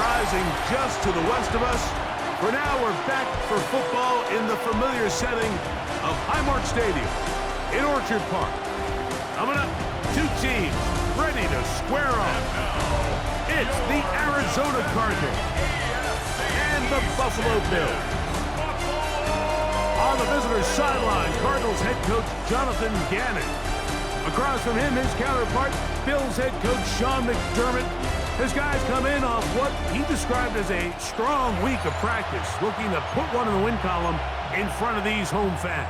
rising just to the west of us. For now, we're back for football in the familiar setting of Highmark Stadium in Orchard Park. Coming up, two teams ready to square off. It's the Arizona Cardinals and the Buffalo Bills. On the visitor's sideline, Cardinals head coach Jonathan Gannon. Across from him, his counterpart, Bills head coach Sean McDermott. His guys come in off what he described as a strong week of practice, looking to put one in the win column in front of these home fans.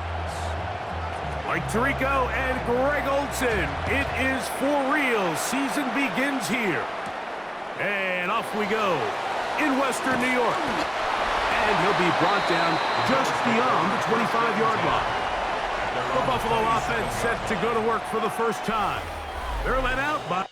Mike Tirico and Greg Olsen, it is for real. Season begins here. And off we go in Western New York. And he'll be brought down just beyond the 25-yard line. The Buffalo offense set to go to work for the first time. They're led out by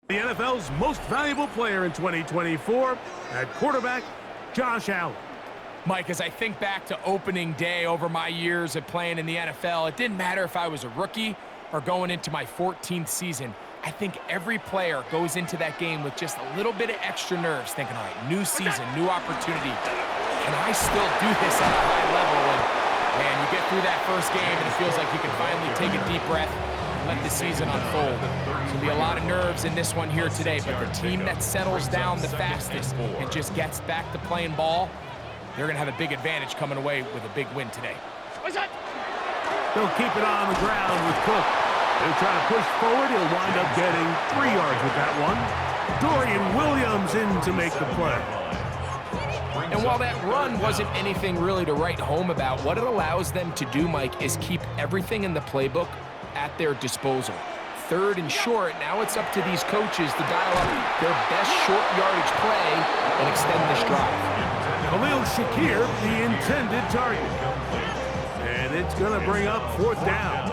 The NFL's most valuable player in 2024, at quarterback, Josh Allen. Mike, as I think back to opening day over my years of playing in the NFL, it didn't matter if I was a rookie or going into my 14th season. I think every player goes into that game with just a little bit of extra nerves, thinking, all right, new season, new opportunity. Can I still do this at a high level? And, man, you get through that first game, and it feels like you can finally take a deep breath and let the season unfold. There's going to be a lot of nerves in this one here today, but the team that settles down the fastest and just gets back to playing ball, they're going to have a big advantage coming away with a big win today. They'll keep it on the ground with Cook. They'll try to push forward. He'll wind up getting 3 yards with that one. Dorian Williams in to make the play. And while that run wasn't anything really to write home about, what it allows them to do, Mike, is keep everything in the playbook at their disposal. 3rd and short, now it's up to these coaches to dial up their best short yardage play and extend this drive. Khalil Shakir, the intended target. And it's going to bring up 4th down.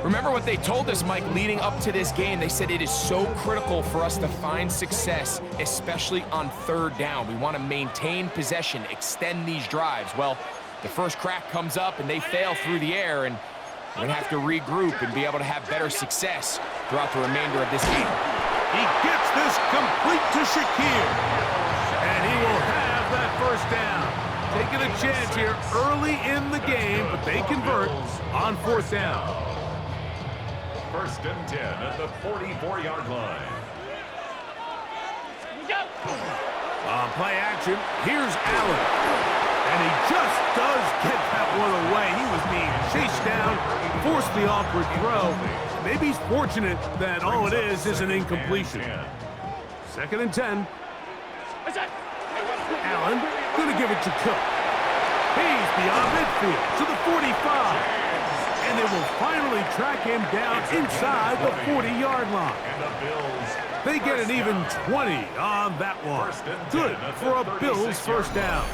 Remember what they told us, Mike, leading up to this game. They said it is so critical for us to find success, especially on 3rd down. We want to maintain possession, extend these drives. Well, the first crack comes up, and they fail through the air, and we're going to have to regroup and be able to have better success throughout the remainder of this game. He gets this complete to Shakir, and he will have that 1st down. Taking a chance here early in the game, but they convert on 4th down. 1st and 10 at the 44-yard line. On play action, here's Allen. And he just does get that one away. He was being chased down, forced the awkward throw. Maybe he's fortunate that all it is an incompletion. 2nd and 10. Allen gonna give it to Cook. He's beyond midfield to the 45. And they will finally track him down inside the 40-yard line. They get an even 20 on that one. Good for a Bills 1st down.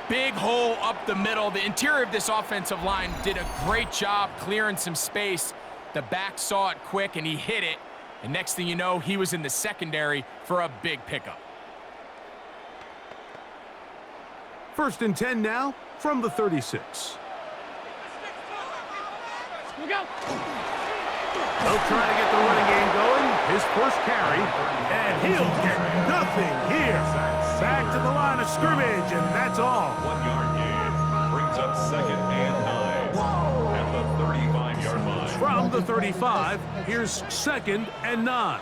Big hole up the middle. The interior of this offensive line did a great job clearing some space. The back saw it quick, and he hit it. And next thing you know, he was in the secondary for a big pickup. 1st and 10 now from the 36. They'll try to get the running game going. His first carry, and he'll get nothing here. Back to the line of scrimmage, and that's all. 1-yard gain brings up 2nd and 9 at the 35-yard line. From the 35, here's 2nd and 9.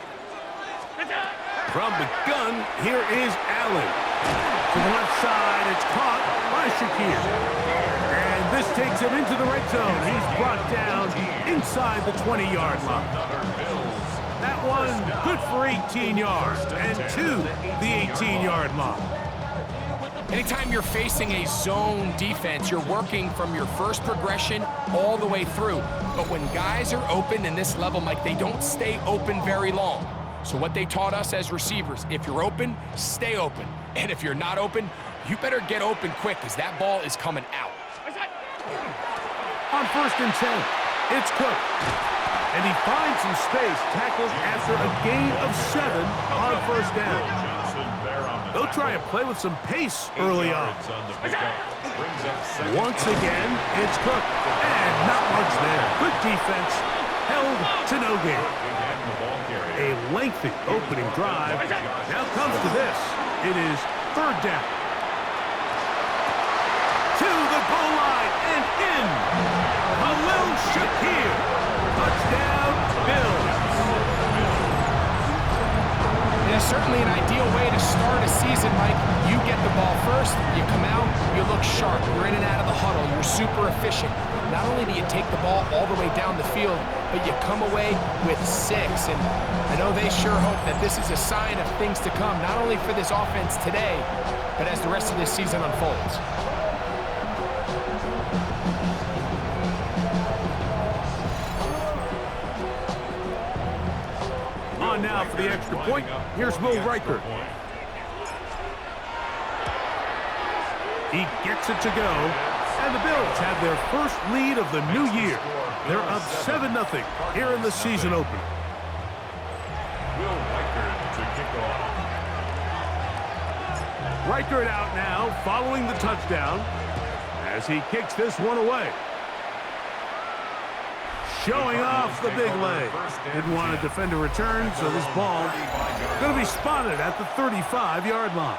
From the gun, here is Allen. To the left side, it's caught by Shakir. And this takes him into the red zone. He's brought down inside the 20-yard line. That one good for 18 yards and to the 18-yard line. Anytime you're facing a zone defense, you're working from your first progression all the way through. But when guys are open in this level, Mike, they don't stay open very long. So what they taught us as receivers, if you're open, stay open. And if you're not open, you better get open quick because that ball is coming out. On 1st and 10, it's Cook. And he finds some space, tackled after a gain of 7 on 1st down. They'll try and play with some pace early on. Once again, it's Cook. And not much there. Good defense. Held to no gain. A lengthy opening drive. Now comes to this. It is 3rd down. To the goal line and in. Khalil Shakir. Touchdown, Bills. Yeah, certainly an ideal way to start a season, Mike. You get the ball first, you come out, you look sharp. You're in and out of the huddle. You're super efficient. Not only do you take the ball all the way down the field, but you come away with 6. And I know they sure hope that this is a sign of things to come, not only for this offense today, but as the rest of this season unfolds. On now for the extra point. Here's Will Riker. He gets it to go. And the Bills have their first lead of the new year. They're up 7-0 here in the season opener. striker it out now following the touchdown as he kicks this one away. Showing off the big leg. Didn't want to defend a return, so this ball going to be spotted at the 35-yard line.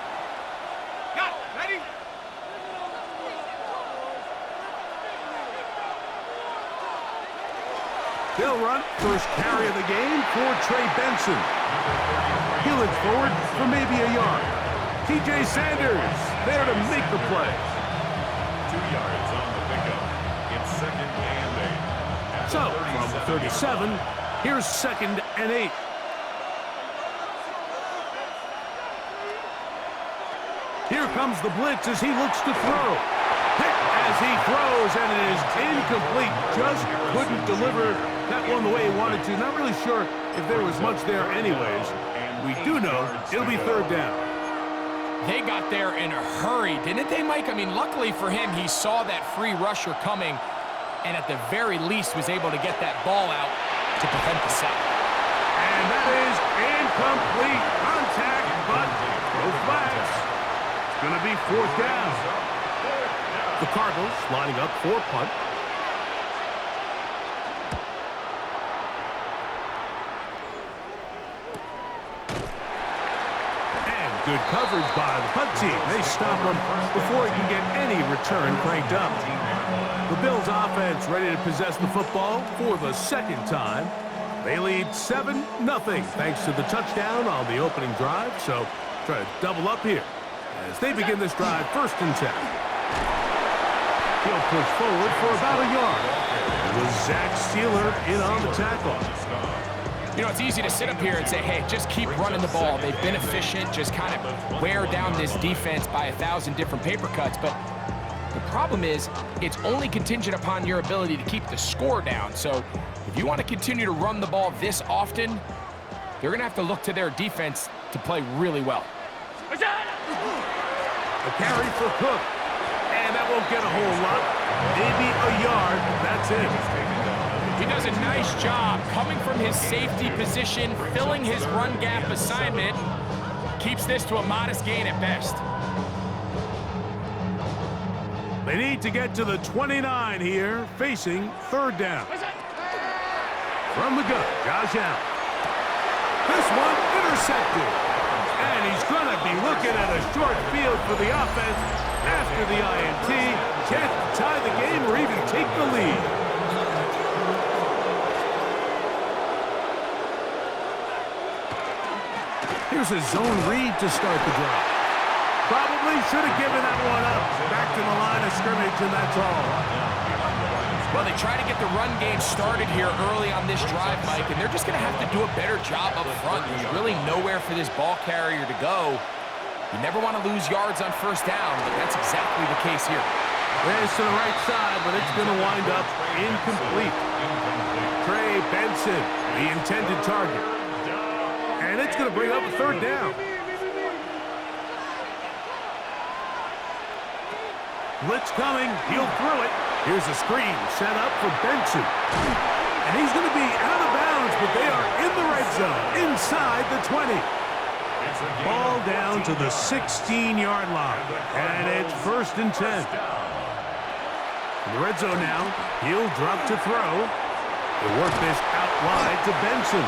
Ready? They'll run first carry of the game for Trey Benson. He'll look forward for maybe a yard. TJ Sanders there to make the play. 2 yards on the pickup. It's 2nd and 8. So, from the 37, here's 2nd and 8. Here comes the blitz as he looks to throw. Hit as he throws, and it is incomplete. Just couldn't deliver that one the way he wanted to. Not really sure if there was much there anyways. We do know it'll be 3rd down. They got there in a hurry, didn't they, Mike? I mean, luckily for him, he saw that free rusher coming, and at the very least was able to get that ball out to prevent the sack. And that is incomplete. Contact, but no flags. It's going to be 4th down. The Cardinals lining up for punt. Good coverage by the punt team. They stop him before he can get any return cranked up. The Bills offense ready to possess the football for the 2nd time. They lead 7-0 thanks to the touchdown on the opening drive. So try to double up here as they begin this drive 1st and 10. He'll push forward for about a yard. With Zach Sealer in on the tackle. You know, it's easy to sit up here and say, hey, just keep running the ball. They've been efficient, just kind of wear down this defense by 1,000 different paper cuts. But the problem is it's only contingent upon your ability to keep the score down. So if you want to continue to run the ball this often, they're going to have to look to their defense to play really well. A carry for Cook. And that won't get a whole lot. Maybe a yard. That's it. He does a nice job coming from his safety position, filling his run gap assignment. Keeps this to a modest gain at best. They need to get to the 29 here, facing 3rd down. From the gun, Josh Allen. This one intercepted. And he's going to be looking at a short field for the offense after the INT. Can't tie the game or even take the lead. Here's a zone read to start the drive. Probably should have given that one up. Back to the line of scrimmage, and that's all. Well, they try to get the run game started here early on this drive, Mike, and they're just going to have to do a better job up front. There's really nowhere for this ball carrier to go. You never want to lose yards on 1st down, but that's exactly the case here. Race to the right side, but it's going to wind up incomplete. Trey Benson, the intended target. And it's going to bring up a 3rd down. Blitz coming. He'll throw it. Here's a screen set up for Benson. And he's going to be out of bounds, but they are in the red zone, inside the 20. Ball down to the 16-yard line. And it's 1st and 10. In the red zone now. He'll drop to throw. He'll work this out wide to Benson.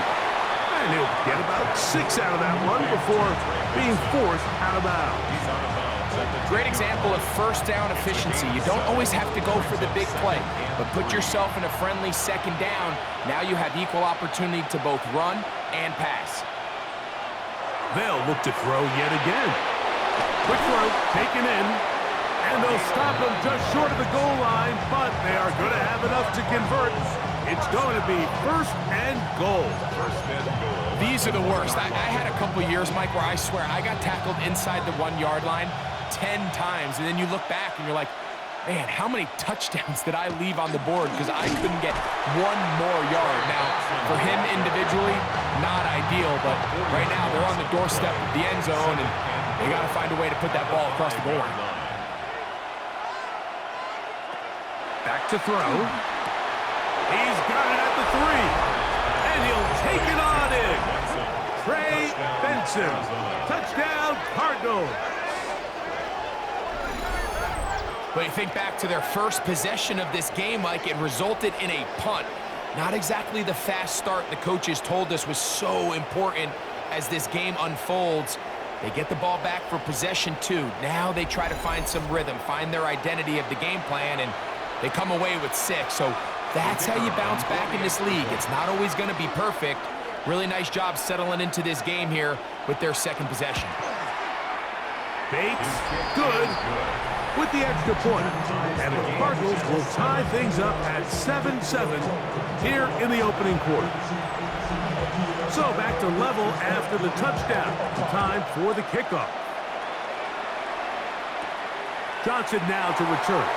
And he'll get about 6 out of that one before being forced out of bounds. Great example of 1st down efficiency. You don't always have to go for the big play, but put yourself in a friendly 2nd down. Now you have equal opportunity to both run and pass. They'll look to throw yet again. Quick throw, taken in, and they'll stop him just short of the goal line, but they are going to have enough to convert. It's going to be 1st and goal. These are the worst. I had a couple years, Mike, where I swear I got tackled inside the 1-yard line 10 times, and then you look back and you're like, man, how many touchdowns did I leave on the board because I couldn't get one more yard? Now, for him individually, not ideal, but right now they're on the doorstep of the end zone, and they got to find a way to put that ball across the goal line. Back to throw. He's got it at the 3, and he'll take it on in. Trey Benson, touchdown Cardinals. Well, you think back to their first possession of this game, Mike, it resulted in a punt. Not exactly the fast start the coaches told us was so important as this game unfolds. They get the ball back for possession 2. Now they try to find some rhythm, find their identity of the game plan, and they come away with 6. So that's how you bounce back in this league. It's not always going to be perfect. Really nice job settling into this game here with their second possession. Bates, good, with the extra point. And the Cardinals will tie things up at 7-7 here in the opening quarter. So back to level after the touchdown. Time for the kickoff. Johnson now to return.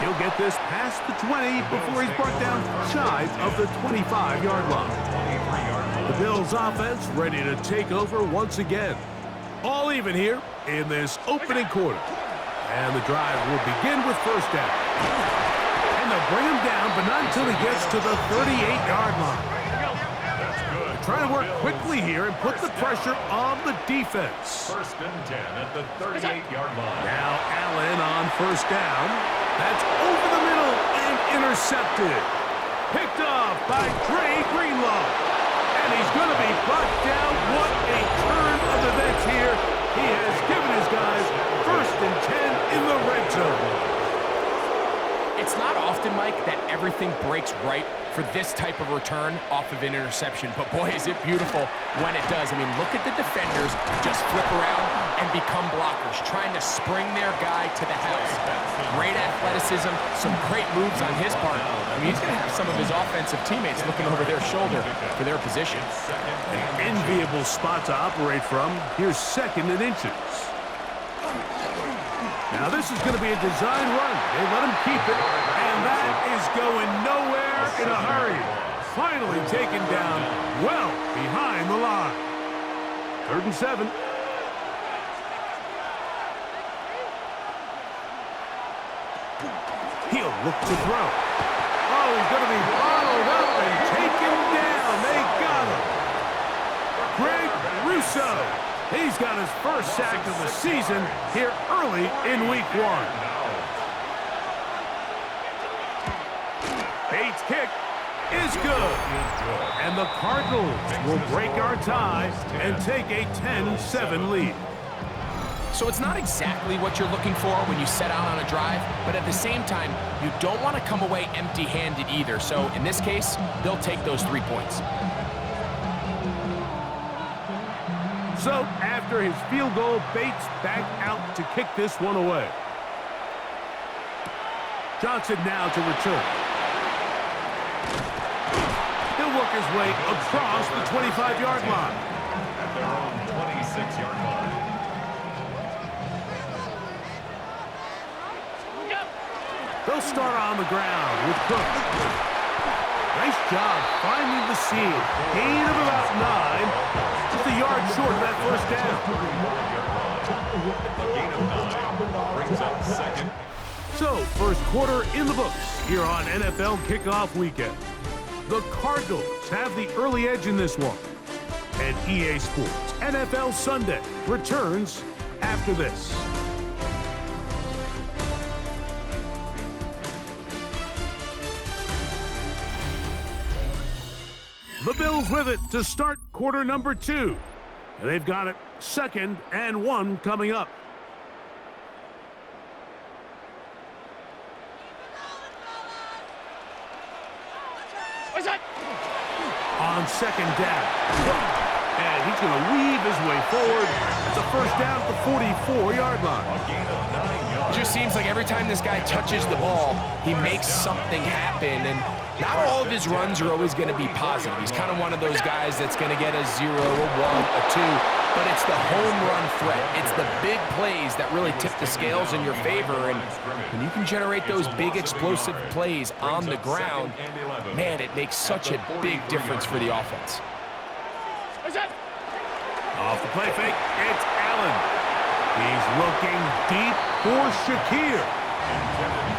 He'll get this past the 20 before he's brought down shy of the 25-yard line. The Bills offense ready to take over once again. All even here in this opening quarter. And the drive will begin with first down. And they'll bring him down, but not until he gets to the 38-yard line. They're trying to work quickly here and put the pressure on the defense. First and 10 at the 38-yard line. Now Allen on first down. That's over the middle and intercepted. Picked off by Dre Greenlaw. And he's going to be brought down. What a turn of events here. He has given his guys first and 10 in the red zone. It's not often, Mike, that everything breaks right for this type of return off of an interception. But boy, is it beautiful when it does. I mean, look at the defenders just flip around and become blockers, trying to spring their guy to the house. Great athleticism, some great moves on his part. I mean, he's going to have some of his offensive teammates looking over their shoulder for their position. An enviable spot to operate from. Here's second and inches. Now this is going to be a design run. They let him keep it, and that is going nowhere in a hurry. Finally taken down well behind the line. 3rd and 7. He'll look to throw. Oh, he's going to be followed up and taken down. They got him. Greg Russo. He's got his first sack of the season here early in week 1. Bates' kick is good. And the Cardinals will break our tie and take a 10-7 lead. So it's not exactly what you're looking for when you set out on a drive, but at the same time, you don't want to come away empty-handed either. So in this case, they'll take those 3 points. So, after his field goal, Bates back out to kick this one away. Johnson now to return. He'll work his way across the 25-yard line. At their own 26-yard line. They'll start on the ground with Cook. Nice job finding the seam. Gain of about 9. Just a yard short of that first down. A gain of 9 brings up second. So, first quarter in the books here on NFL Kickoff Weekend. The Cardinals have the early edge in this one. And EA Sports NFL Sunday returns after this. The Bills with it to start quarter number 2. And they've got it 2nd and 1 coming up. On second down. And he's going to weave his way forward. It's a first down at the 44-yard line. A gain of 9 yards. It just seems like every time this guy touches the ball, he makes something happen. And not all of his runs are always going to be positive. He's kind of one of those guys that's going to get a 0, a 1, a 2. But it's the home run threat. It's the big plays that really tip the scales in your favor. And when you can generate those big explosive plays on the ground, man, it makes such a big difference for the offense. Off the play fake, it's Allen. He's looking deep for Shakir.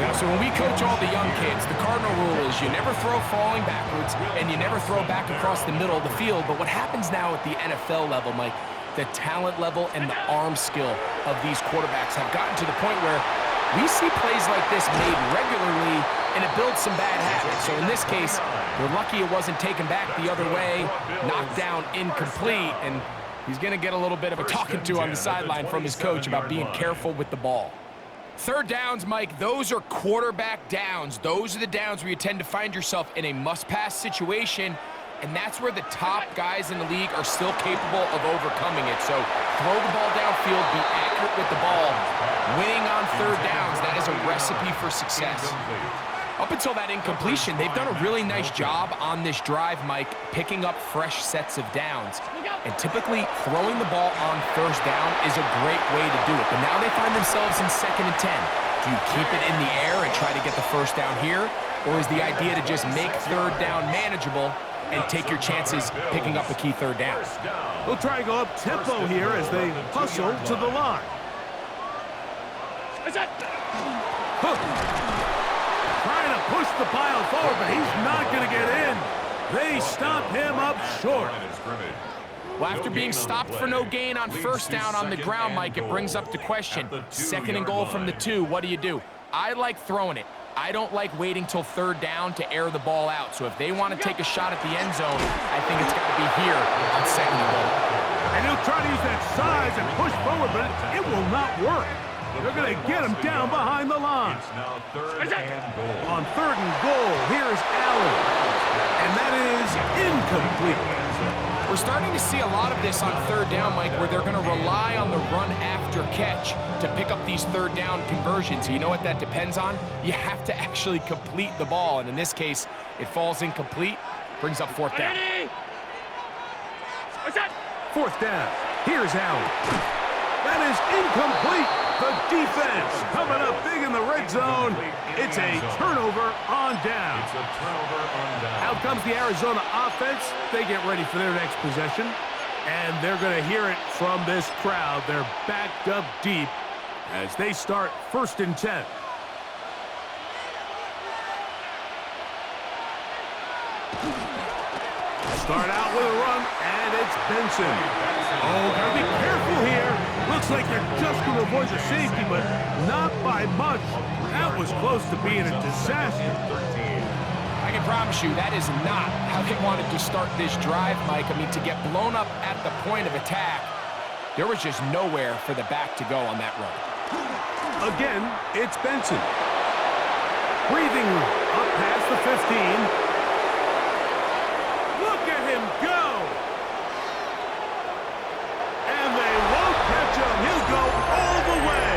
Yeah, so when we coach all the young kids, the cardinal rule is you never throw falling backwards and you never throw back across the middle of the field. But what happens now at the NFL level, Mike, the talent level and the arm skill of these quarterbacks have gotten to the point where we see plays like this made regularly, and it builds some bad habits. So in this case, we're lucky it wasn't taken back the other way, knocked down incomplete, and he's going to get a little bit of a talking to on the sideline from his coach about being careful with the ball. Third downs, Mike, those are quarterback downs. Those are the downs where you tend to find yourself in a must-pass situation, and that's where the top guys in the league are still capable of overcoming it. So throw the ball downfield, be accurate with the ball. Winning on third downs, that is a recipe for success. Up until that incompletion, they've done a really nice job on this drive, Mike, picking up fresh sets of downs. And typically, throwing the ball on first down is a great way to do it. But now they find themselves in 2nd and 10. Do you keep it in the air and try to get the first down here? Or is the idea to just make third down manageable and take your chances picking up a key third down? We'll try and go up tempo here as they hustle to the line. Trying to push the pile forward, but he's not going to get in. They stop him up short. Well, after being stopped for no gain on first down on the ground, Mike, it brings up the question. 2nd and goal from the 2, what do? I like throwing it. I don't like waiting till third down to air the ball out. So if they want to take a shot at the end zone, I think it's got to be here on 2nd and goal. And he'll try to use that size and push forward, but it will not work. They're going to get him down behind the line. On 3rd and goal, here's Allen. And that is incomplete. We're starting to see a lot of this on third down, Mike, where they're going to rely on the run after catch to pick up these third down conversions. You know what that depends on? You have to actually complete the ball. And in this case, it falls incomplete, brings up 4th down. 4th down. Here's Allen. That is incomplete. The defense coming up big in the red zone. It's a turnover on down. Out comes the Arizona offense. They get ready for their next possession. And they're going to hear it from this crowd. They're backed up deep as they start 1st and 10. Start out with a run, and it's Benson. Oh, gotta be careful here. Looks like they're just going to avoid the safety, but not by much. That was close to being a disaster. I can promise you that is not how they wanted to start this drive, Mike. I mean, to get blown up at the point of attack, there was just nowhere for the back to go on that run. Again, it's Benson. Breathing up past the 15. Look at him go! And they won't catch him. He'll go all the way.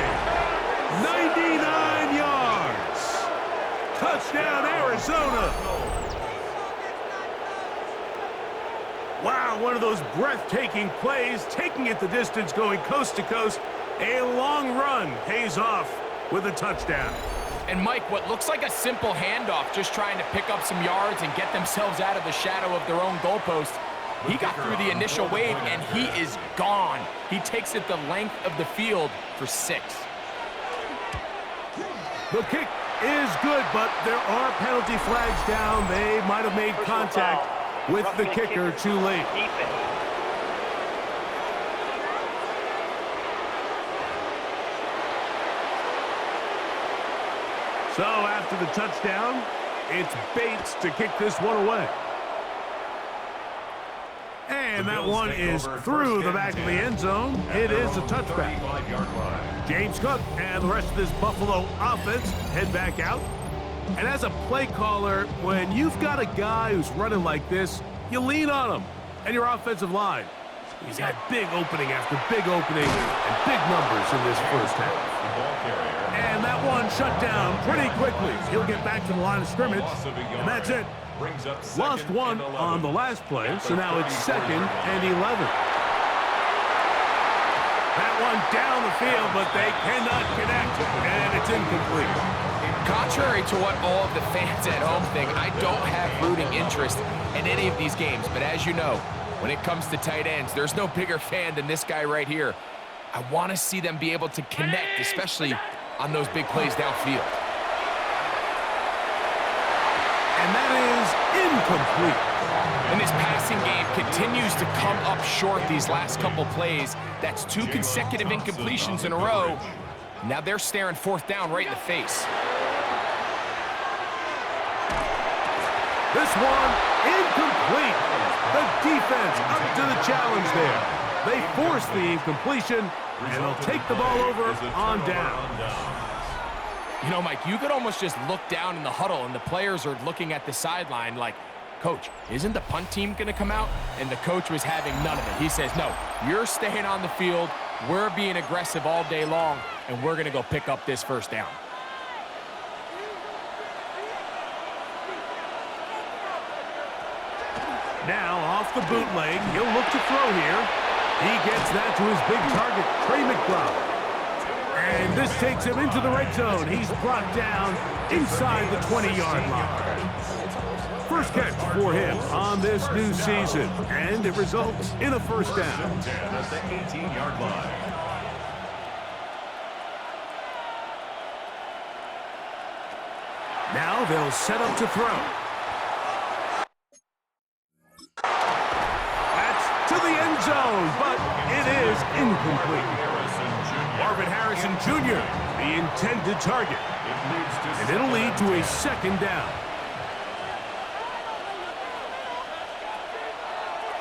99 yards. Touchdown, Arizona. Wow, one of those breathtaking plays, taking it the distance, going coast to coast. A long run pays off with a touchdown. And Mike, what looks like a simple handoff, just trying to pick up some yards and get themselves out of the shadow of their own goalpost. He got through the initial wave, and he is gone. He takes it the length of the field for 6. The kick is good, but there are penalty flags down. They might have made contact with the kicker too late. So after the touchdown, it's Bates to kick this one away. And that one is through the back of the end zone. It is a touchback. James Cook and the rest of this Buffalo offense head back out. And as a play caller, when you've got a guy who's running like this, you lean on him and your offensive line. He's had big opening after big opening and big numbers in this first half. And that one shut down pretty quickly. He'll get back to the line of scrimmage, and that's it. Lost one on the last play, so now it's 2nd and 11. That one down the field, but they cannot connect, and it's incomplete. Contrary to what all of the fans at home think, I don't have rooting interest in any of these games. But as you know, when it comes to tight ends, there's no bigger fan than this guy right here. I want to see them be able to connect, especially on those big plays downfield. And that is incomplete. And this passing game continues to come up short these last couple plays. That's 2 consecutive incompletions in a row. Now they're staring 4th down right in the face. This one, incomplete. The defense up to the challenge there. They force the incompletion, and they'll take the ball over on down. You know, Mike, you could almost just look down in the huddle, and the players are looking at the sideline like, Coach, isn't the punt team going to come out? And the coach was having none of it. He says, no, you're staying on the field. We're being aggressive all day long, and we're going to go pick up this 1st down. Now off the bootleg, he'll look to throw here. He gets that to his big target, Trey McBride. And this takes him into the red zone. He's brought down inside the 20-yard line. First catch for him on this new season, and it results in a 1st down. At the 18-yard line. Now they'll set up to throw. That's to the end zone, but it is incomplete. Marvin Harrison Jr., the intended target. And it'll lead to a 2nd down.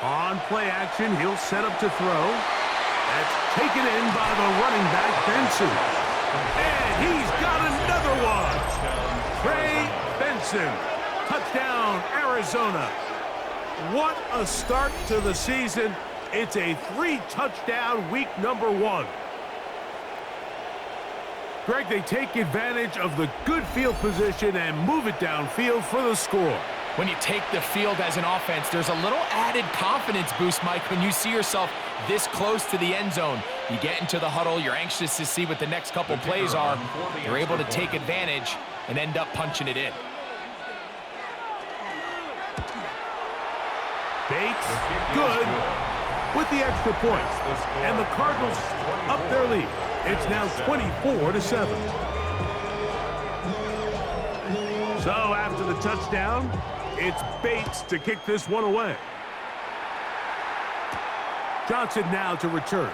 On play action, he'll set up to throw. That's taken in by the running back, Benson. And he's got another one. Trey Benson. Touchdown, Arizona. What a start to the season. It's a 3-touchdown week number 1. Greg, they take advantage of the good field position and move it downfield for the score. When you take the field as an offense, there's a little added confidence boost, Mike, when you see yourself this close to the end zone. You get into the huddle, you're anxious to see what the next couple plays are. You're able to take advantage and end up punching it in. Bates, good, with the extra point. And the Cardinals up their lead. It's now 24-7. So after the touchdown, it's Bates to kick this one away. Johnson now to return.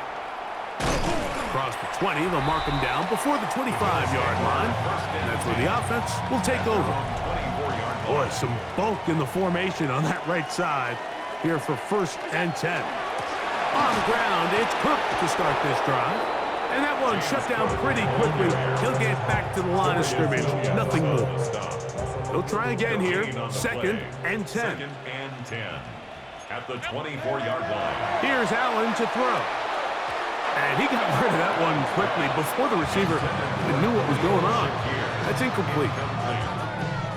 Across the 20, they'll mark him down before the 25-yard line. And that's where the offense will take over. Boy, some bulk in the formation on that right side here for 1st and 10. On the ground, it's Cook to start this drive. And that one shut down pretty quickly. He'll get back to the line of scrimmage. Nothing more. He'll try again here. 2nd and 10. 2nd and 10. At the 24-yard line. Here's Allen to throw. And he got rid of that one quickly before the receiver even knew what was going on. That's incomplete.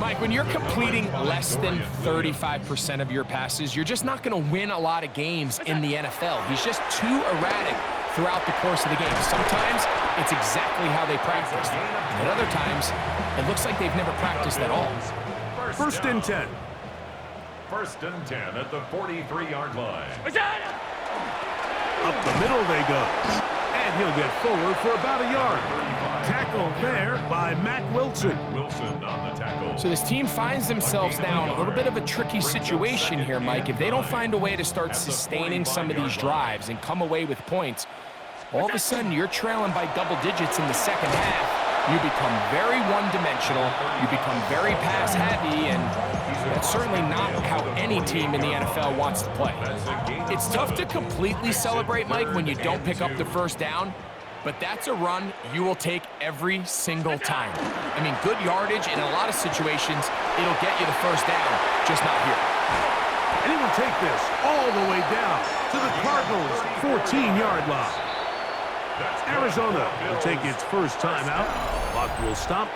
Mike, when you're completing less than 35% of your passes, you're just not going to win a lot of games in the NFL. He's just too erratic throughout the course of the game. Sometimes it's exactly how they practiced. And at other times, it looks like they've never practiced at all. 1st and 10. 1st and 10 at the 43-yard line. Up the middle they go. And he'll get forward for about a yard. Tackle there by Matt Wilson. Wilson on the tackle. So this team finds themselves now in a little bit of a tricky situation here, Mike. If they don't find a way to start sustaining some of these drives and come away with points, all of a sudden you're trailing by double digits in the 2nd half. You become very one-dimensional. You become very pass-heavy, and that's certainly not how any team in the NFL wants to play. It's tough to completely celebrate, Mike, when you don't pick up the 1st down, but that's a run you will take every single time. I mean, good yardage, and in a lot of situations, it'll get you the 1st down, just not here. And he will take this all the way down to the Cardinals' 14-yard line. Arizona will take its first timeout. Clock will stop.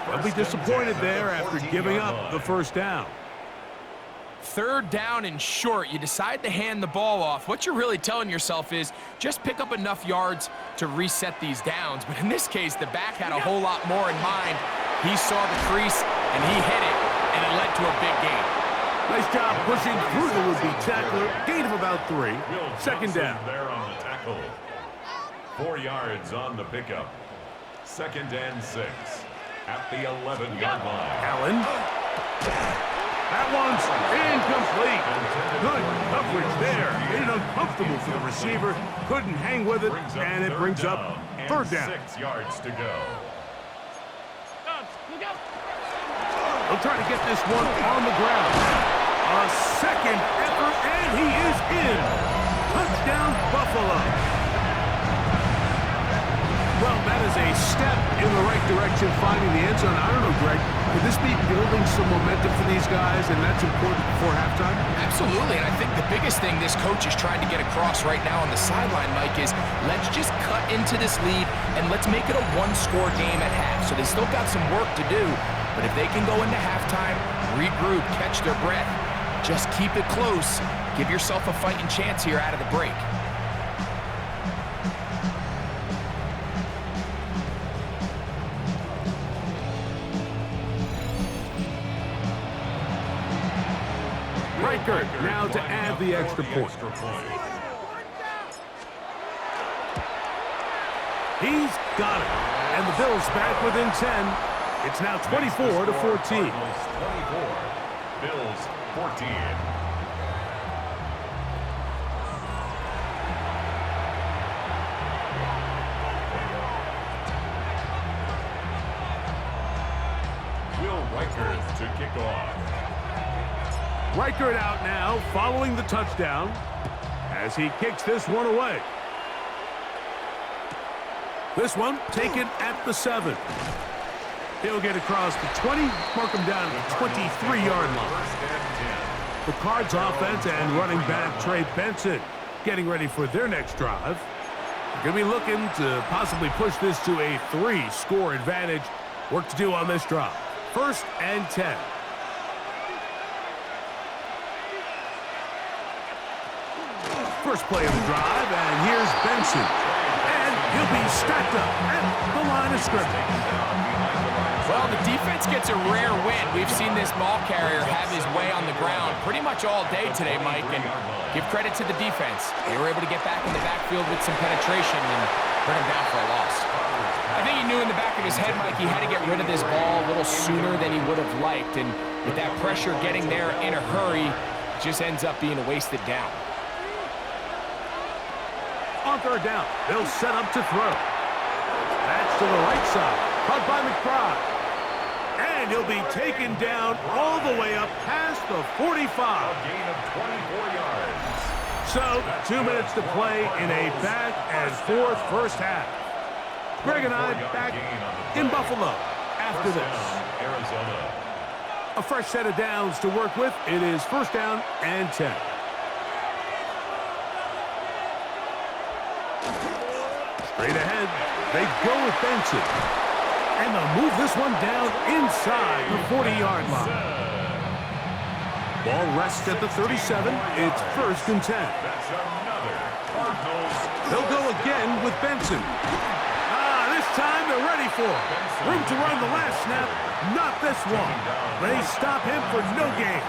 They'll be disappointed there after giving up the 1st down. 3rd down and short. You decide to hand the ball off. What you're really telling yourself is just pick up enough yards to reset these downs. But in this case, the back had a whole lot more in mind. He saw the crease, and he hit it, and it led to a big gain. Nice job pushing through the would-be tackler. Gain of about 3. 2nd down. There on the tackle. 4 yards on the pickup. 2nd and 6 at the 11-yard line. Allen. That one's incomplete. Good coverage comfortable for the receiver. Couldn't hang with it, and it brings up third down. 6 yards to go. He'll try to get this one on the ground. A second effort, and he is in. Touchdown, Buffalo. Well, that is a step in the right direction, finding the end zone. I don't know, Greg, could this be building some momentum for these guys, and that's important before halftime? Absolutely, and I think the biggest thing this coach is trying to get across right now on the sideline, Mike, is let's just cut into this lead, and let's make it a one-score game at half. So they still got some work to do, but if they can go into halftime, regroup, catch their breath, just keep it close, give yourself a fighting chance here out of the break. Riker now to add the extra point. He's got it. And the Bills back within 10. It's now 24-14. 24. Bills 14. Will Riker to kick off. Reichert out now, following the touchdown, as he kicks this one away. This one taken at the 7. He'll get across the 20, mark him down at the 23-yard line. The Cards offense and running back Trey Benson getting ready for their next drive. They're going to be looking to possibly push this to a 3-score advantage. Work to do on this drive. 1st and 10. First play of the drive, and here's Benson. And he'll be stacked up at the line of scrimmage. Well, the defense gets a rare win. We've seen this ball carrier have his way on the ground pretty much all day today, Mike, and give credit to the defense. They were able to get back in the backfield with some penetration and bring him down for a loss. I think he knew in the back of his head, Mike, he had to get rid of this ball a little sooner than he would have liked, and with that pressure getting there in a hurry, it just ends up being a wasted down. On 3rd down, they'll set up to throw. That's to the right side, caught by McBride. And he'll be taken down all the way up past the 45. A gain of 24 yards. So, 2 minutes to play in a back and forth first half. Greg and I back in Buffalo after this. Arizona. A fresh set of downs to work with. It is 1st down and 10. Straight ahead, they go with Benson. And they'll move this one down inside the 40-yard line. Ball rests at the 37. It's 1st and 10. That's another Cardinals. They'll go again with Benson. This time they're ready for it. Room to run the last snap. Not this one. They stop him for no gain.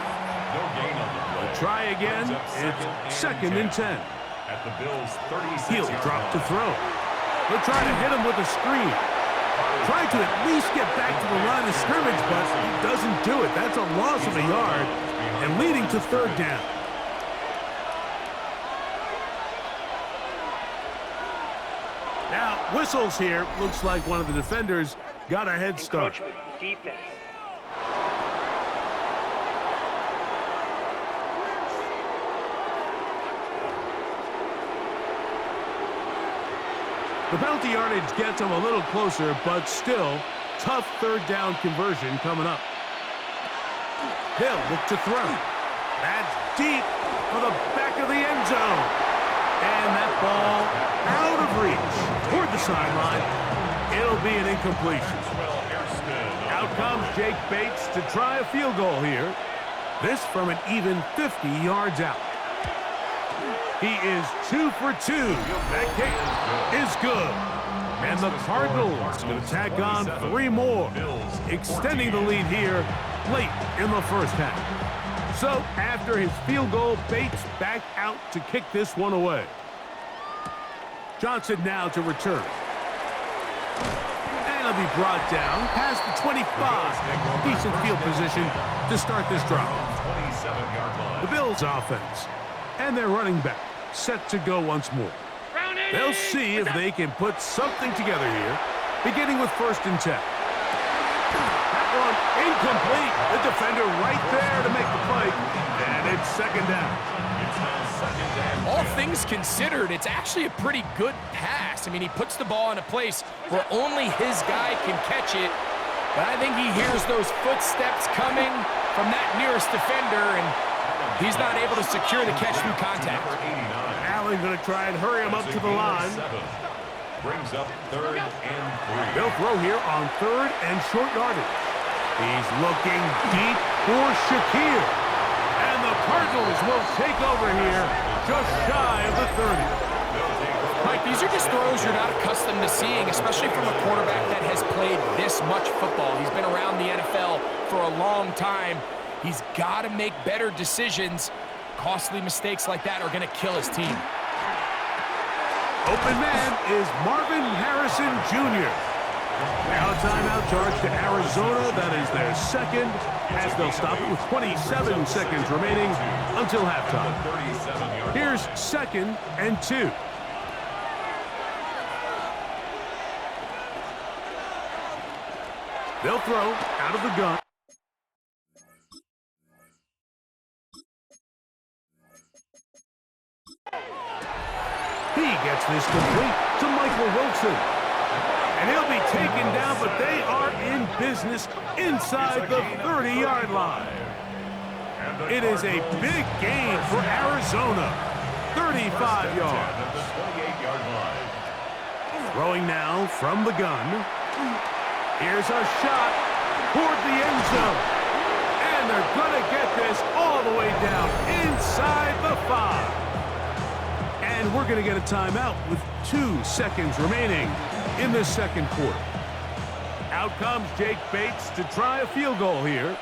No gain on the play. Try again. It's 2nd and 10. At the Bills' 36. He'll drop to throw. They'll try to hit him with a screen. Try to at least get back to the line of scrimmage, but he doesn't do it. That's a loss of a yard and leading to 3rd down. Now, whistles here. Looks like one of the defenders got a head start. Defense. The penalty yardage gets them a little closer, but still, tough 3rd down conversion coming up. They'll look to throw. That's deep for the back of the end zone. And that ball out of reach toward the sideline. It'll be an incompletion. Out comes Jake Bates to try a field goal here. This from an even 50 yards out. He is 2 for 2. That kick is good. And the Cardinals going to tack on 3 more, extending the lead here late in the first half. So after his field goal, Bates back out to kick this one away. Johnson now to return. And he'll be brought down past the 25. Decent field position to start this drive. The Bills offense and their running back. set to go once more. They'll see if they can put something together here, beginning with 1st and 10. That one incomplete. The defender right there to make the play, and it's 2nd down. All things considered, it's actually a pretty good pass. I mean, he puts the ball in a place where only his guy can catch it, but I think he hears those footsteps coming from that nearest defender, and he's not able to secure the catch through contact. Allen going to try and hurry him up to the line. Brings up 3rd and 3. They'll throw here on 3rd and short yardage. He's looking deep for Shakir. And the Cardinals will take over here just shy of the 30. Mike, these are just throws you're not accustomed to seeing, especially from a quarterback that has played this much football. He's been around the NFL for a long time. He's got to make better decisions. Costly mistakes like that are going to kill his team. Open man is Marvin Harrison Jr. Now a timeout charge to Arizona. That is their 2nd, as they'll stop it with 27 seconds remaining until halftime. Here's 2nd and 2. They'll throw out of the gun. He gets this complete to Michael Wilson. And he'll be taken down, but they are in business inside the 30-yard line. It is a big gain for Arizona. 35 yards. Throwing now from the gun. Here's a shot toward the end zone. And they're going to get this all the way down inside the 5. And we're going to get a timeout with 2 seconds remaining in the 2nd quarter. Out comes Jake Bates to try a field goal here.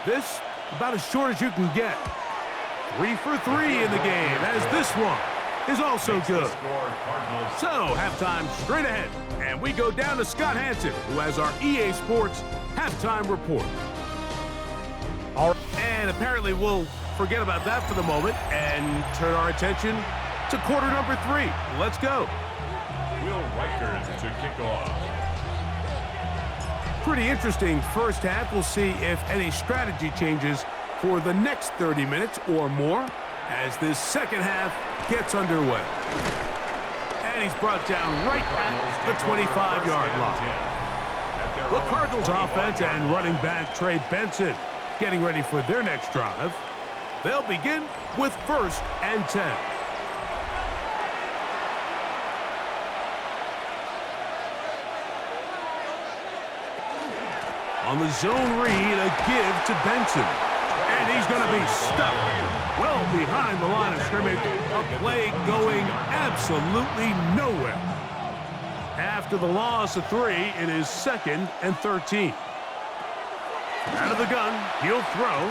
This about as short as you can get. 3 for 3 in the game, as this one is also good. So, halftime straight ahead. And we go down to Scott Hanson, who has our EA Sports halftime report. And apparently we'll forget about that for the moment and turn our attention to quarter number 3. Let's go. Will Reichert to kick off. Pretty interesting first half. We'll see if any strategy changes for the next 30 minutes or more as this 2nd half gets underway. And he's brought down right at the 25-yard line. The Cardinals offense and running back Trey Benson getting ready for their next drive. They'll begin with 1st and 10. On the zone read, a give to Benson. And he's going to be stuck well behind the line of scrimmage. A play going absolutely nowhere. After the loss of 3, it is 2nd and 13. Out of the gun, he'll throw.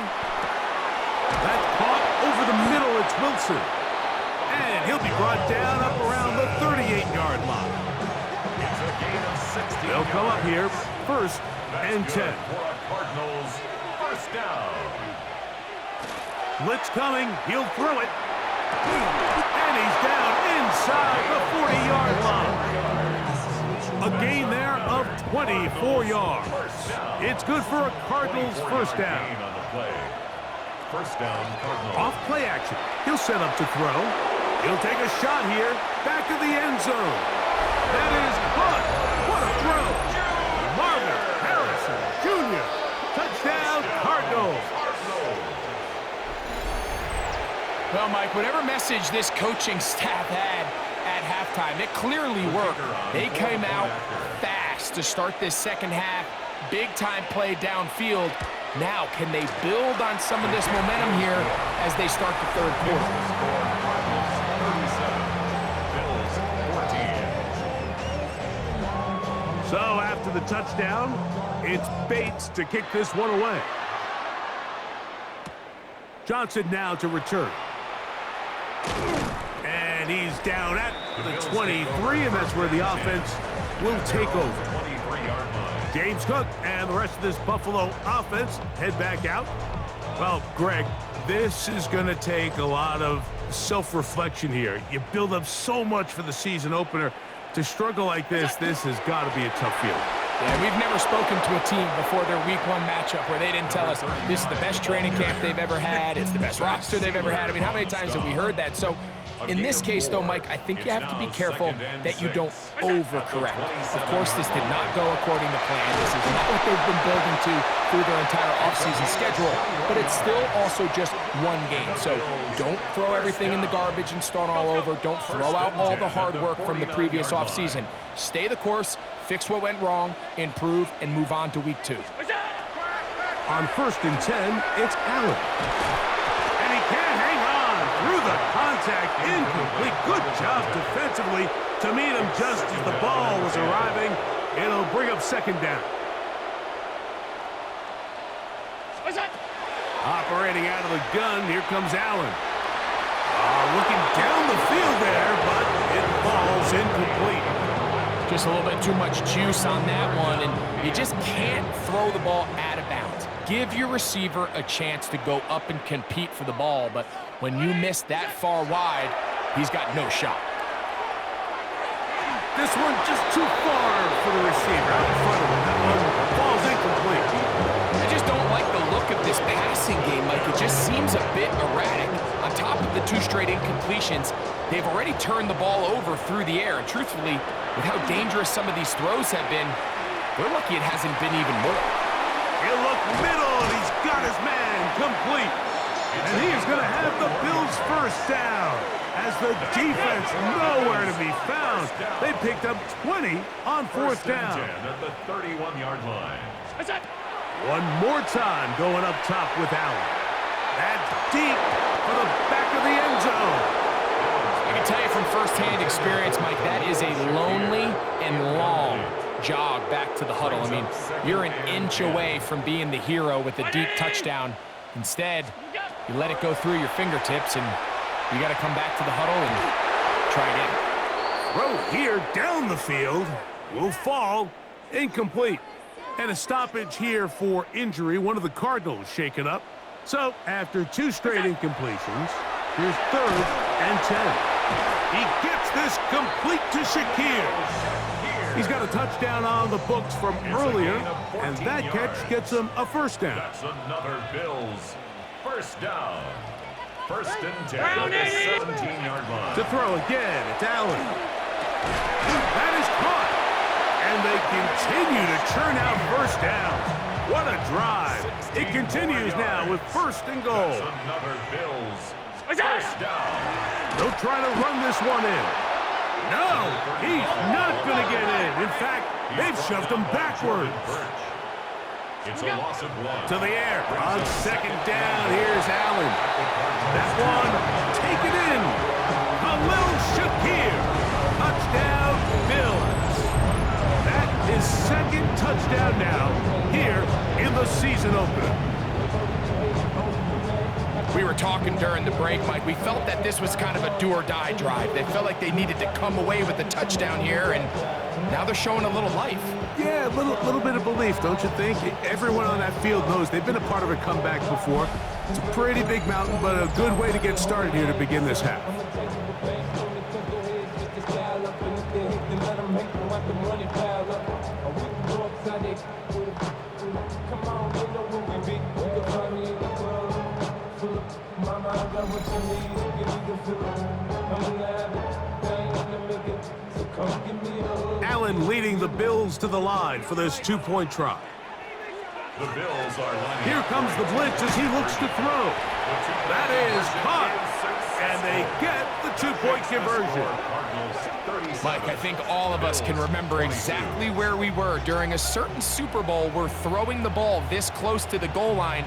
That's caught over the middle. It's Wilson. And he'll be brought down up around the 38-yard line. They'll come up here 1st and 10. Cardinals, 1st down. Blitz coming. He'll throw it. And he's down inside the 40-yard line. A gain there of 24 yards. It's good for a Cardinals 1st down. First down, Cardinals. Off play action. He'll set up to throw. He'll take a shot here. Back of the end zone. That is caught. What a throw. Marvin Harrison Jr. Touchdown, Cardinals. Well, Mike, whatever message this coaching staff had at halftime, it clearly worked. They came out fast to start this 2nd half. Big-time play downfield. Now, can they build on some of this momentum here as they start the 3rd quarter? So after the touchdown, it's Bates to kick this one away. Johnson now to return. And he's down at the 23, and that's where the offense will take over. James Cook and the rest of this Buffalo offense head back out. Well, Greg, this is going to take a lot of self-reflection here. You build up so much for the season opener. To struggle like this has got to be a tough feeling. Yeah, we've never spoken to a team before their week 1 matchup where they didn't tell us this is the best training camp they've ever had, it's the best roster they've ever had. I mean, how many times have we heard that? So in this case, though, Mike, I think you have to be careful that you don't overcorrect. Of course, this did not go according to plan. This is not what they've been building to through their entire offseason schedule, but it's still also just one game. So don't throw everything in the garbage and start all over. Don't throw out all the hard work from the previous offseason. Stay the course, fix what went wrong, improve, and move on to week 2. On 1st and 10, it's Allen. And he can't hang on through the contact. Incomplete. Good job defensively to meet him just as the ball was arriving. It'll bring up 2nd down. Operating out of the gun, here comes Allen. Looking down the field there, but it falls incomplete. Just a little bit too much juice on that one, and you just can't throw the ball out of bounds. Give your receiver a chance to go up and compete for the ball, but when you miss that far wide, he's got no shot. This one just too far for the receiver out in front of him. That one falls incomplete. I just don't like the look of this passing game, Mike. It just seems a bit erratic. On top of the 2 straight incompletions, they've already turned the ball over through the air. And truthfully, with how dangerous some of these throws have been, they're lucky it hasn't been even more. He'll look middle, and he's got his man complete. And he is going to have the Bills' 1st down. As the defense nowhere to be found. They picked up 20 on 4th down. At the 31-yard line. One more time going up top with Allen. That's deep for the back of the end zone. I can tell you from firsthand experience, Mike, that is a lonely and long jog back to the huddle. I mean, you're an inch away from being the hero with a deep touchdown. Instead, you let it go through your fingertips, and you got to come back to the huddle and try again. Throw here down the field. Will fall. Incomplete. And a stoppage here for injury. One of the Cardinals shaken up. So, after 2 straight incompletions, here's 3rd and 10. He gets this complete to Shakir. He's got a touchdown on the books from earlier, and that catch gets him a 1st down. That's another Bills 1st down. 1st and 10 at the 17-yard line. To throw again, it's Allen. That is caught. And they continue to churn out 1st downs. What a drive. It continues now with 1st and goal. That's another Bills 1st down. They'll try to run this one in. No, he's not going to get in. In fact, they've shoved him backwards. It's a loss of 1. To the air. On 2nd down, here's Allen. That one, take it in. Khalil Shakir. Touchdown, Bills. That is 2nd touchdown now here in the season opener. We were talking during the break, Mike. We felt that this was kind of a do-or-die drive. They felt like they needed to come away with a touchdown here, and now they're showing a little life. Yeah, a little bit of belief, don't you think? Everyone on that field knows they've been a part of a comeback before. It's a pretty big mountain, but a good way to get started here to begin this half. Allen leading the Bills to the line for this 2-point try. The Bills are lining. Here comes the blitz as he looks to throw. That is caught, and they get the 2-point conversion. Mike, I think all of us can remember exactly where we were during a certain Super Bowl where throwing the ball this close to the goal line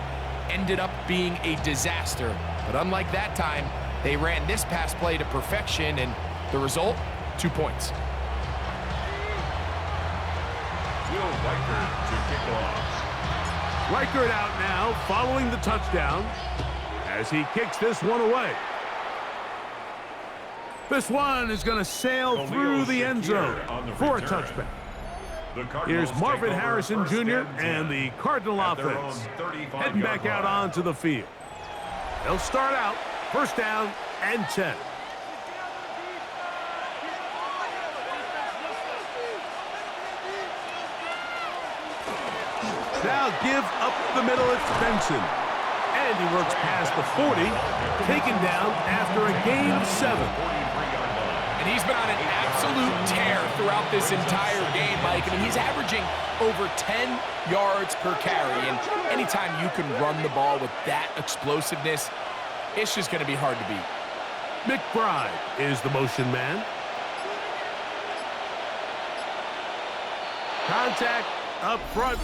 ended up being a disaster. But unlike that time, they ran this pass play to perfection, and the result, 2 points. Will Reichert to kick off. Reichert out now, following the touchdown, as he kicks this one away. This one is going to sail through the end zone for a touchback. Here's Marvin Harrison Jr. and the Cardinal offense heading back out onto the field. They'll start out 1st down and 10. Now give up the middle, it's Benson. And he works past the 40, taken down after a gain of 7. And he's been on an absolute tear throughout this entire game, Mike. I mean, he's averaging over 10 yards per carry. And anytime you can run the ball with that explosiveness, it's just going to be hard to beat. McBride is the motion man. Contact up front.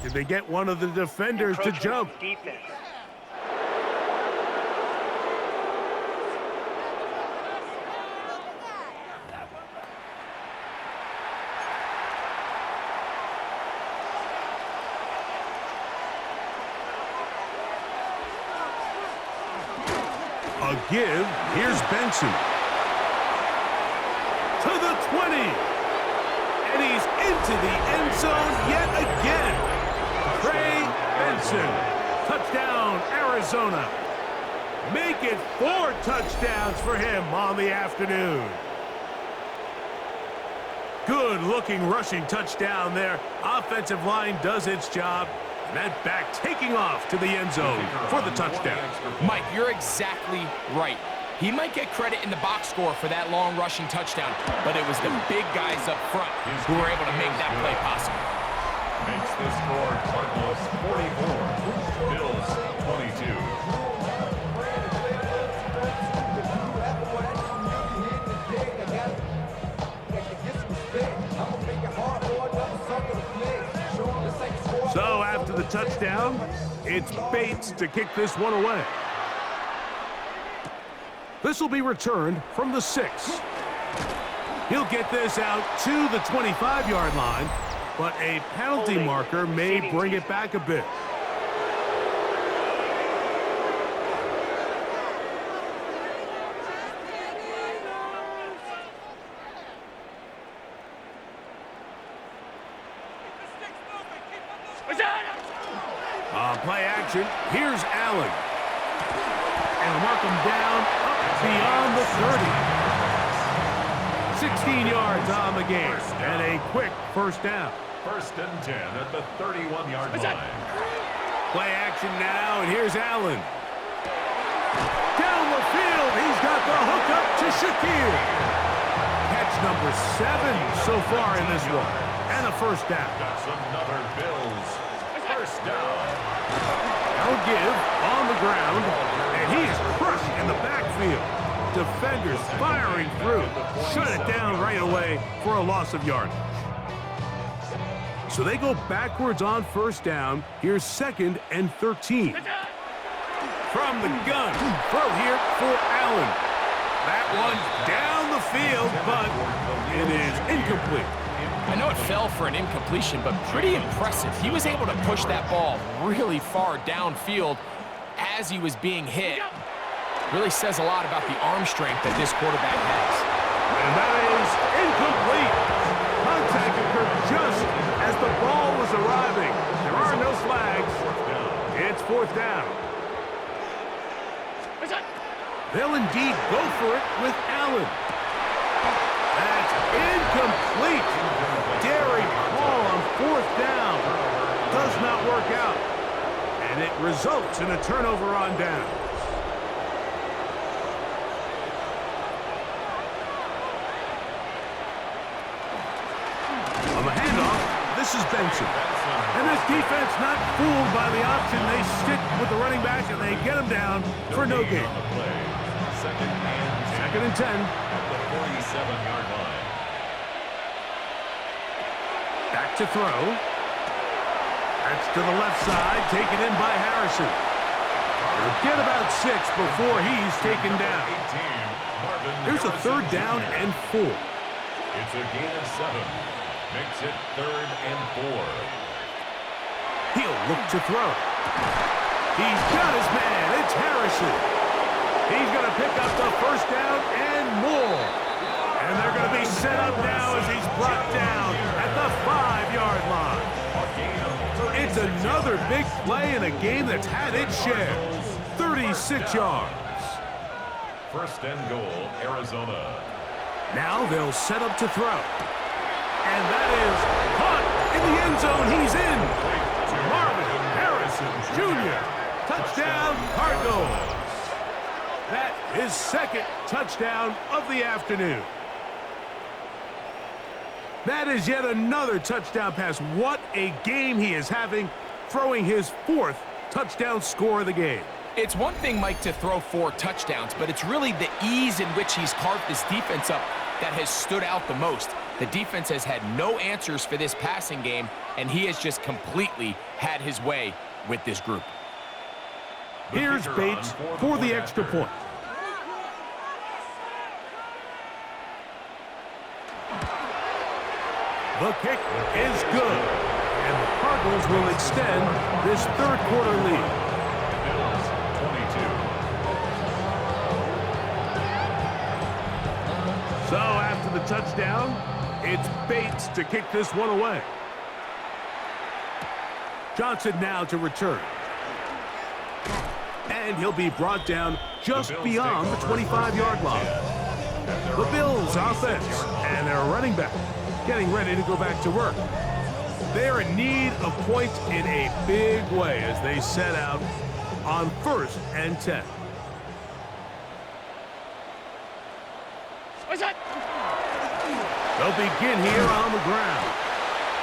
Did they get one of the defenders to jump? Defense. A give. Here's Benson. To the 20. And he's into the end zone yet again. Trey Benson. Touchdown, Arizona. Make it 4 touchdowns for him on the afternoon. Good-looking rushing touchdown there. Offensive line does its job. And that back taking off to the end zone for the touchdown. Mike, you're exactly right. He might get credit in the box score for that long rushing touchdown, but it was the big guys up front who were able to make that play possible. Makes the score Cardinals 44, Bills 22. So after the touchdown, it's Bates to kick this one away. This will be returned from the 6. He'll get this out to the 25-yard line, but a penalty marker may bring it back a bit. Play action. Here's Allen. And mark him down up beyond the 30. 16 yards on the game. And a quick first down. 1st and 10 at the 31-yard line. Play action now, and here's Allen. Down the field. He's got the hook up to Shaquille. Catch number 7 so far in this one. And a first down. That's another Bills first down. I'll give on the ground, and he is crushed in the backfield. Defenders firing through. Shut it down right away for a loss of yardage. So they go backwards on first down. Here's 2nd and 13. From the gun, throw here for Allen. That one down the field, but it is incomplete. I know it fell for an incompletion, but pretty impressive. He was able to push that ball really far downfield as he was being hit. Really says a lot about the arm strength that this quarterback has. And that is incomplete. Contact occurred just as the ball was arriving. There are no flags. It's 4th down. They'll indeed go for it with Allen. That's incomplete. Dairy call on 4th down. Does not work out. And it results in a turnover on down. On the handoff, this is Benson. And this defense not fooled by the option. They stick with the running back and they get him down for no gain. 2nd and 10. At the 47-yard line. Back to throw. That's to the left side, taken in by Harrison. He'll get about 6 before he's taken down. Here's a 3rd down and 4. It's a gain of 7. Makes it 3rd and 4. He'll look to throw. He's got his man. It's Harrison. He's going to pick up the first down and more. And they're going to be set up now as he's brought down at the 5-yard line. It's another big play in a game that's had its share. 36 yards. First and goal, Arizona. Now they'll set up to throw. And that is caught in the end zone. He's in. Marvin Harrison Jr. Touchdown, Cardinals. That is second touchdown of the afternoon. That is yet another touchdown pass. What a game he is having, throwing his fourth touchdown score of the game. It's one thing, Mike, to throw 4 touchdowns, but it's really the ease in which he's carved this defense up that has stood out the most. The defense has had no answers for this passing game, and he has just completely had his way with this group. Here's Bates for the extra point. The kick is good, and the Cardinals will extend this third quarter lead. Bills 22. So after the touchdown, it's Bates to kick this one away. Johnson now to return. And he'll be brought down just beyond the 25-yard line. The Bills offense and their running back getting ready to go back to work. They're in need of points in a big way as they set out on 1st and 10. They'll begin here on the ground.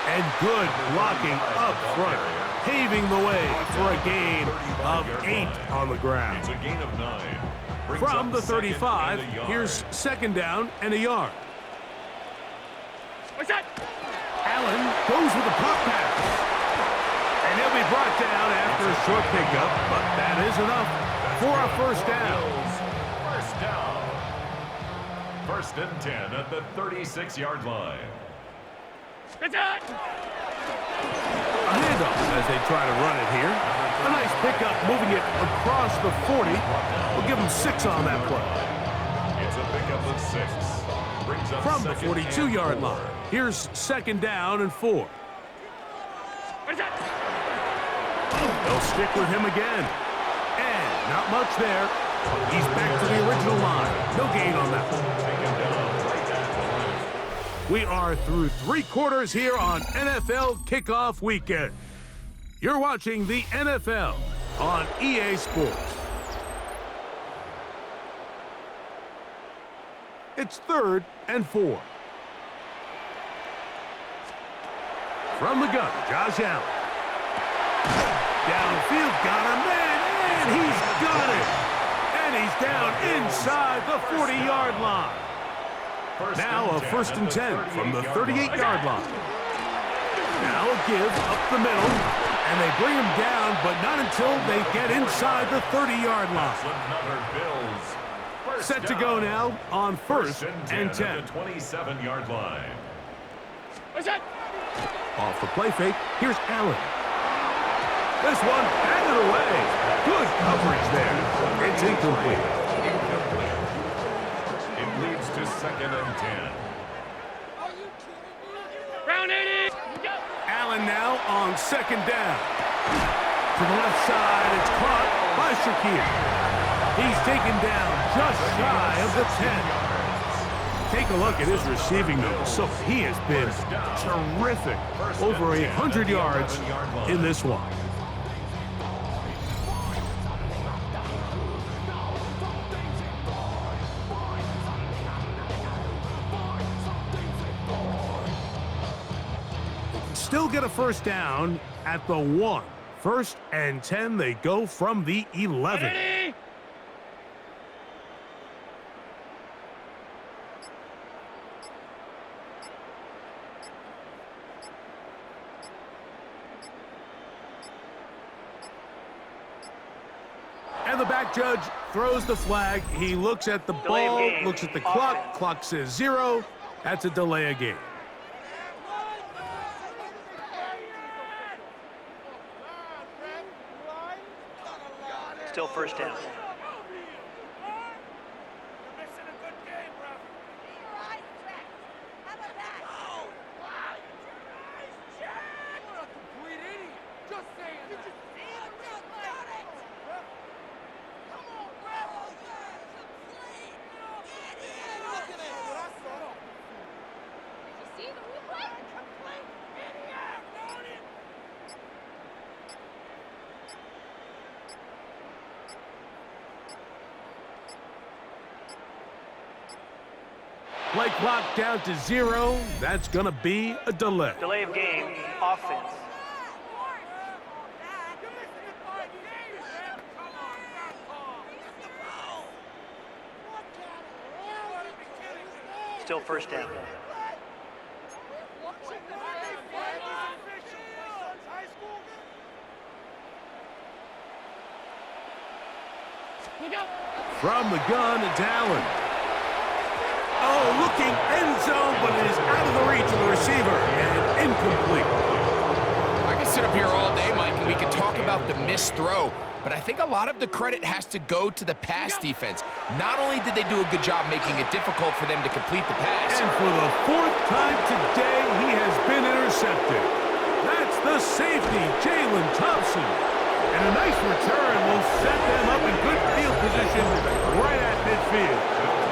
And good blocking up front, paving the way for a gain of 8 on the ground. It's a gain of 9. From the 35, here's second down and a yard. Allen goes with a pop pass. And he'll be brought down after a short pickup, but that is enough for a first down. First down. 1st and 10 at the 36-yard line. A handoff as they try to run it here. A nice pickup moving it across the 40. We'll give them 6 on that play. It's a pickup of 6. Brings up From the 42-yard line, here's second down and 4. They'll stick with him again. And not much there. He's back to the original line. No gain on that one. We are through 3 quarters here on NFL Kickoff Weekend. You're watching the NFL on EA Sports. It's 3rd and 4. From the gun, Josh Allen. Downfield, got a man, and he's got it. And he's down inside the 40-yard line. Now a 1st and 10 from the 38-yard line. Now a give up the middle, and they bring him down, but not until they get inside the 30-yard line. Set to go now on 1st and 10. 27-yard line. Off the play fake, here's Allen. This one batted away. Good coverage there. It's incomplete. It leads to 2nd and 10. Round 80. Allen now on 2nd down. To the left side, it's caught by Shakir. He's taken down just shy of the 10. Take a look at his receiving numbers. So he has been terrific. Over 100 yards in this one. Still get a first down at the 1. 1st and 10, they go from the 11. And the back judge throws the flag. He looks at the ball, looks at the clock. Clock says 0. That's a delay of game. Still first down. Play clock down to 0. That's going to be a delay. Delay of game, offense. Still first down. From the gun, it's Allen. Oh, looking end zone, but it is out of the reach of the receiver and incomplete. I can sit up here all day, Mike, and we can talk about the missed throw, but I think a lot of the credit has to go to the pass defense. Not only did they do a good job making it difficult for them to complete the pass. And for the 4th time today, he has been intercepted. That's the safety, Jalen Thompson. And a nice return will set them up in good field position right at midfield.